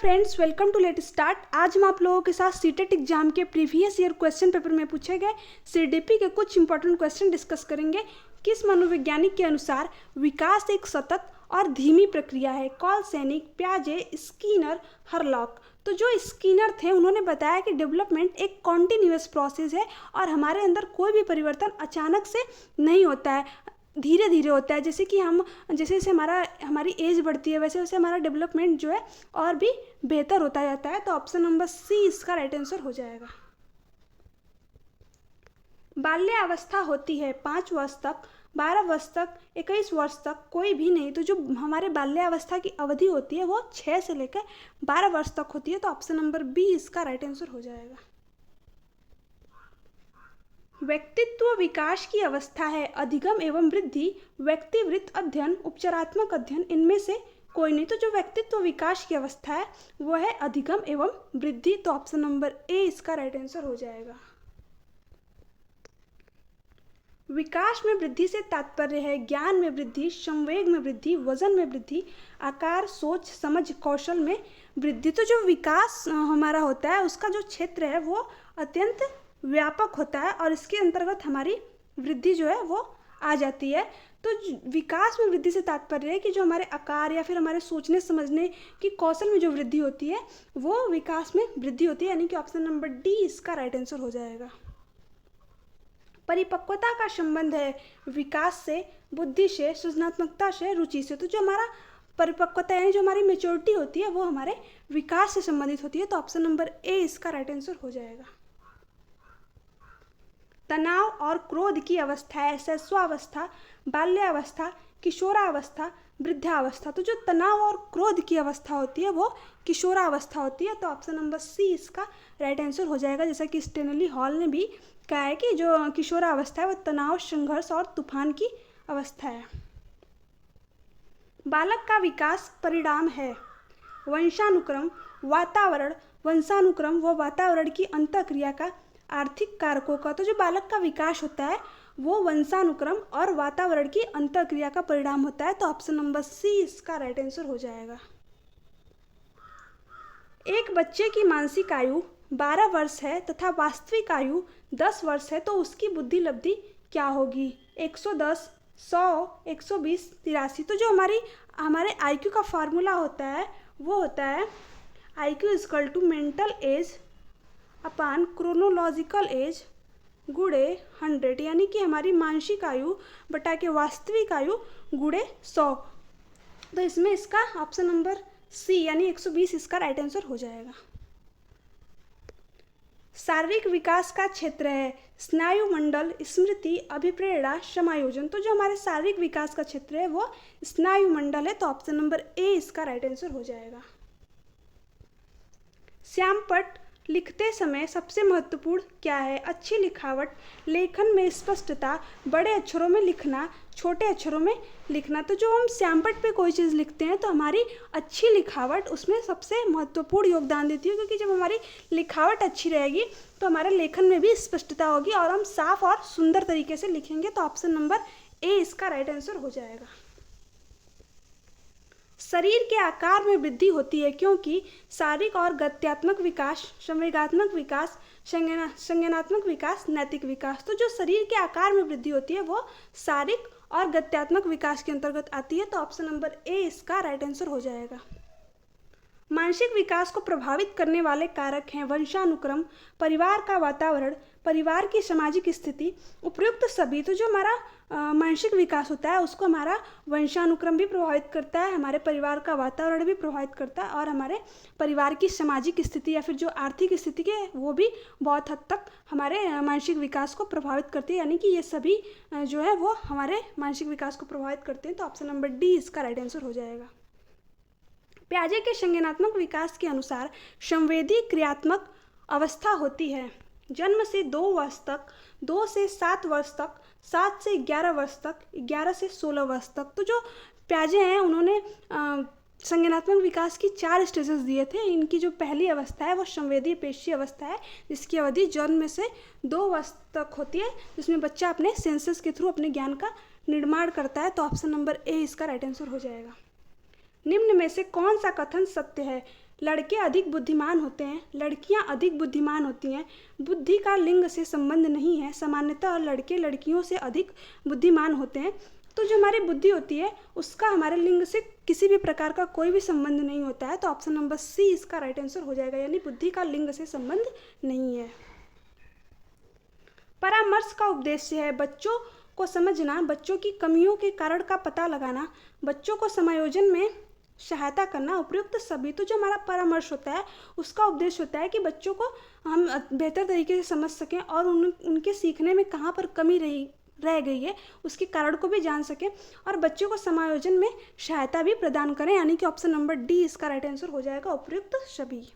Friends, welcome to let start. आज हम आप लोगों के साथ सीटेट एग्जाम के प्रीवियस ईयर क्वेश्चन पेपर में पूछे गए सीडीपी के कुछ इंपॉर्टेंट क्वेश्चन डिस्कस करेंगे। किस मनोवैज्ञानिक के अनुसार विकास एक सतत और धीमी प्रक्रिया है? कॉल सैनिक, प्याजे, स्किनर, हरलॉक। तो जो स्किनर थे उन्होंने बताया कि डेवलपमेंट एक कॉन्टिन्यूअस प्रोसेस है और हमारे अंदर कोई भी परिवर्तन अचानक से नहीं होता है, धीरे धीरे होता है। जैसे कि जैसे जैसे हमारी एज बढ़ती है वैसे वैसे हमारा डेवलपमेंट जो है और भी बेहतर होता जाता है। तो ऑप्शन नंबर सी इसका राइट आंसर हो जाएगा। बाल्यावस्था होती है 5 वर्ष तक, 12 वर्ष तक, 21 वर्ष तक, कोई भी नहीं। तो जो हमारे बाल्यावस्था की अवधि होती है वो 6 से लेकर 12 वर्ष तक होती है। तो ऑप्शन नंबर बी इसका राइट आंसर हो जाएगा। व्यक्तित्व विकास की अवस्था है अधिगम एवं वृद्धि, व्यक्तिवृत्त अध्ययन, उपचारात्मक अध्ययन, इनमें से कोई नहीं। तो जो व्यक्तित्व विकास की अवस्था है वो है अधिगम एवं वृद्धि। तो ऑप्शन नंबर ए इसका राइट आंसर हो जाएगा। विकास में वृद्धि से तात्पर्य है ज्ञान में वृद्धि, संवेग में वृद्धि, वजन में वृद्धि, आकार, सोच, समझ, कौशल में वृद्धि। तो जो विकास हमारा होता है उसका जो क्षेत्र है वो अत्यंत व्यापक होता है और इसके अंतर्गत हमारी वृद्धि जो है वो आ जाती है। तो विकास में वृद्धि से तात्पर्य है कि जो हमारे आकार या फिर हमारे सोचने समझने की कौशल में जो वृद्धि होती है वो विकास में वृद्धि होती है, यानी कि ऑप्शन नंबर डी इसका राइट आंसर हो जाएगा। परिपक्वता का संबंध है विकास से, बुद्धि से, सृजनात्मकता से, रुचि से। तो जो हमारा परिपक्वता यानी जो हमारी मेच्योरिटी होती है वो हमारे विकास से संबंधित होती है। तो ऑप्शन नंबर ए इसका राइट आंसर हो जाएगा। तनाव और क्रोध की अवस्था है शैशवावस्था, बाल्यावस्था, किशोरावस्था, वृद्धावस्था। तो जो तनाव और क्रोध की अवस्था होती है वो किशोरावस्था होती है। तो ऑप्शन नंबर सी इसका राइट आंसर हो जाएगा। जैसा कि स्टेनली हॉल ने भी कहा है कि जो किशोरावस्था है वो तनाव, संघर्ष और तूफान की अवस्था है। बालक का विकास परिणाम है वंशानुक्रम, वातावरण, वंशानुक्रम व वातावरण की अंतःक्रिया का, आर्थिक कारकों का। तो जो बालक का विकास होता है वो वंशानुक्रम और वातावरण की अंतःक्रिया का परिणाम होता है। तो ऑप्शन नंबर सी इसका राइट आंसर हो जाएगा। एक बच्चे की मानसिक आयु 12 वर्ष है तथा वास्तविक आयु 10 वर्ष है, तो उसकी बुद्धि लब्धि क्या होगी? 110, 100, 120, 83। तो जो हमारे IQ का फार्मूला होता है वो होता है IQ equal to mental age upon chronological age गुणे 100, यानी कि हमारी मानसिक आयु बटा के वास्तविक आयु गुणे 100। तो इसमें इसका ऑप्शन नंबर सी यानी 120 इसका राइट आंसर हो जाएगा। शारीरिक विकास का क्षेत्र है स्नायु मंडल, स्मृति, अभिप्रेरणा, समायोजन। तो जो हमारे शारीरिक विकास का क्षेत्र है वो स्नायु मंडल है। तो ऑप्शन नंबर ए इसका राइट आंसर हो जाएगा। श्यामपट्ट लिखते समय सबसे महत्वपूर्ण क्या है? अच्छी लिखावट, लेखन में स्पष्टता, बड़े अक्षरों में लिखना, छोटे अक्षरों में लिखना। तो जो हम श्यामपट्ट पे कोई चीज़ लिखते हैं तो हमारी अच्छी लिखावट उसमें सबसे महत्वपूर्ण योगदान देती है, क्योंकि जब हमारी लिखावट अच्छी रहेगी तो हमारे लेखन में भी स्पष्टता होगी और हम साफ और सुंदर तरीके से लिखेंगे। तो ऑप्शन नंबर ए इसका राइट आंसर हो जाएगा। शरीर के आकार में वृद्धि होती है क्योंकि शारीरिक और गत्यात्मक विकास, संवेगात्मक विकास, संज्ञानात्मक विकास, नैतिक विकास। तो जो शरीर के आकार में वृद्धि होती है वो शारीरिक और गत्यात्मक विकास के अंतर्गत आती है। तो ऑप्शन नंबर ए इसका राइट आंसर हो जाएगा। मानसिक विकास को प्रभावित करने वाले कारक हैं वंशानुक्रम, परिवार का वातावरण, परिवार की सामाजिक स्थिति, उपयुक्त सभी। तो जो हमारा मानसिक विकास होता है उसको हमारा वंशानुक्रम भी प्रभावित करता है, हमारे परिवार का वातावरण भी प्रभावित करता है और हमारे परिवार की सामाजिक स्थिति या फिर जो आर्थिक स्थिति के वो भी बहुत हद तक हमारे मानसिक विकास को प्रभावित करती है, यानी कि ये सभी जो है वो हमारे मानसिक विकास को प्रभावित करते हैं। तो ऑप्शन नंबर डी इसका राइट आंसर हो जाएगा। प्याजे के संज्ञानात्मक विकास के अनुसार संवेदी क्रियात्मक अवस्था होती है जन्म से 2 वर्ष तक, 2 से 7 वर्ष तक, 7 से 11 वर्ष तक, 11 से 16 वर्ष तक। तो जो प्याजे हैं उन्होंने संज्ञानात्मक विकास की 4 स्टेजेस दिए थे। इनकी जो पहली अवस्था है वो संवेदी पेशी अवस्था है, जिसकी अवधि जन्म से 2 वर्ष तक होती है, जिसमें बच्चा अपने सेंसेस के थ्रू अपने ज्ञान का निर्माण करता है। तो ऑप्शन नंबर ए इसका राइट आंसर हो जाएगा। निम्न में से कौन सा कथन सत्य है? लड़के अधिक बुद्धिमान होते हैं, लड़कियां अधिक बुद्धिमान होती हैं। बुद्धि का लिंग से संबंध नहीं है, सामान्यतः लड़के लड़कियों से अधिक बुद्धिमान होते हैं। तो जो हमारी बुद्धि होती है उसका हमारे लिंग से किसी भी प्रकार का कोई भी संबंध नहीं होता है। तो ऑप्शन नंबर सी इसका राइट आंसर हो जाएगा, यानी बुद्धि का लिंग से संबंध नहीं है। परामर्श का उद्देश्य है बच्चों को समझना, बच्चों की कमियों के कारण का पता लगाना, बच्चों को समायोजन में सहायता करना, उपयुक्त सभी। तो जो हमारा परामर्श होता है उसका उद्देश्य होता है कि बच्चों को हम बेहतर तरीके से समझ सकें और उनके सीखने में कहाँ पर कमी रह गई है उसके कारण को भी जान सकें और बच्चों को समायोजन में सहायता भी प्रदान करें, यानी कि ऑप्शन नंबर डी इसका राइट आंसर हो जाएगा, उपयुक्त सभी।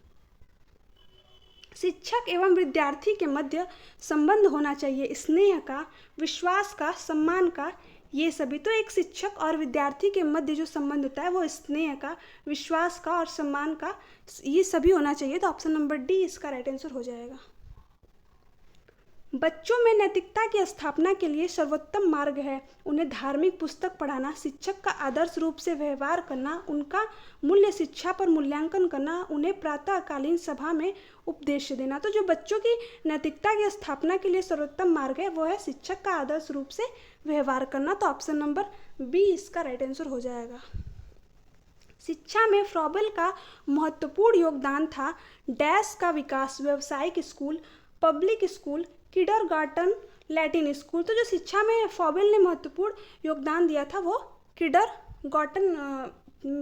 शिक्षक एवं विद्यार्थी के मध्य संबंध होना चाहिए स्नेह का, विश्वास का, सम्मान का, ये सभी। तो एक शिक्षक और विद्यार्थी के मध्य जो संबंध होता है वो स्नेह का, विश्वास का और सम्मान का, ये सभी होना चाहिए। तो ऑप्शन नंबर डी इसका राइट आंसर हो जाएगा। बच्चों में नैतिकता की स्थापना के लिए सर्वोत्तम मार्ग है उन्हें धार्मिक पुस्तक पढ़ाना, शिक्षक का आदर्श रूप से व्यवहार करना, उनका मूल्य शिक्षा पर मूल्यांकन करना, उन्हें प्रातःकालीन सभा में उपदेश देना। तो जो बच्चों की नैतिकता की स्थापना के लिए सर्वोत्तम मार्ग है वो है शिक्षक का आदर्श रूप से व्यवहार करना। तो ऑप्शन नंबर बी इसका राइट आंसर हो जाएगा। शिक्षा में फ्रॉबेल का महत्वपूर्ण योगदान था डैश का विकास, व्यावसायिक school, public school, kindergarten, Latin school. तो जो शिक्षा में फ्रॉबेल ने महत्वपूर्ण योगदान दिया था वो किंडरगार्टन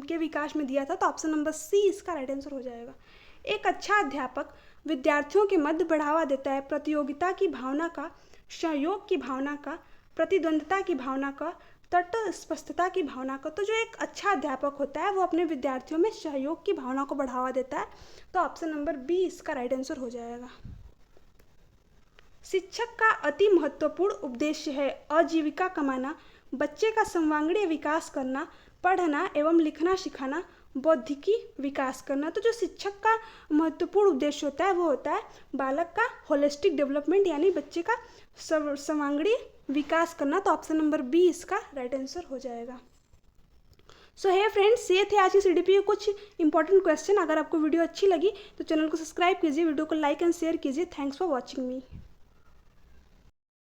के विकास में दिया था। तो ऑप्शन नंबर सी इसका राइट आंसर हो जाएगा। एक अच्छा अध्यापक विद्यार्थियों के मध्य बढ़ावा देता है प्रतियोगिता की भावना का, सहयोग की भावना का, प्रतिद्वंद्विता की भावना का, तटस्थता की भावना का। तो जो एक अच्छा अध्यापक होता है वो अपने विद्यार्थियों में सहयोग की भावना को बढ़ावा देता है। तो ऑप्शन नंबर बी इसका राइट आंसर हो जाएगा। शिक्षक का अति महत्वपूर्ण उद्देश्य है आजीविका कमाना, बच्चे का सर्वांगीण विकास करना, पढ़ना एवं लिखना सिखाना, बौद्धिकी विकास करना। तो जो शिक्षक का महत्वपूर्ण उद्देश्य होता है वो होता है बालक का होलिस्टिक डेवलपमेंट, यानी बच्चे का सर्वांगीण विकास करना। तो ऑप्शन नंबर बी इसका राइट आंसर हो जाएगा। सो है फ्रेंड्स, ये थे आज की सीडीपी के कुछ इंपॉर्टेंट क्वेश्चन। अगर आपको वीडियो अच्छी लगी तो चैनल को सब्सक्राइब कीजिए, वीडियो को लाइक एंड शेयर कीजिए। Thanks for watching me.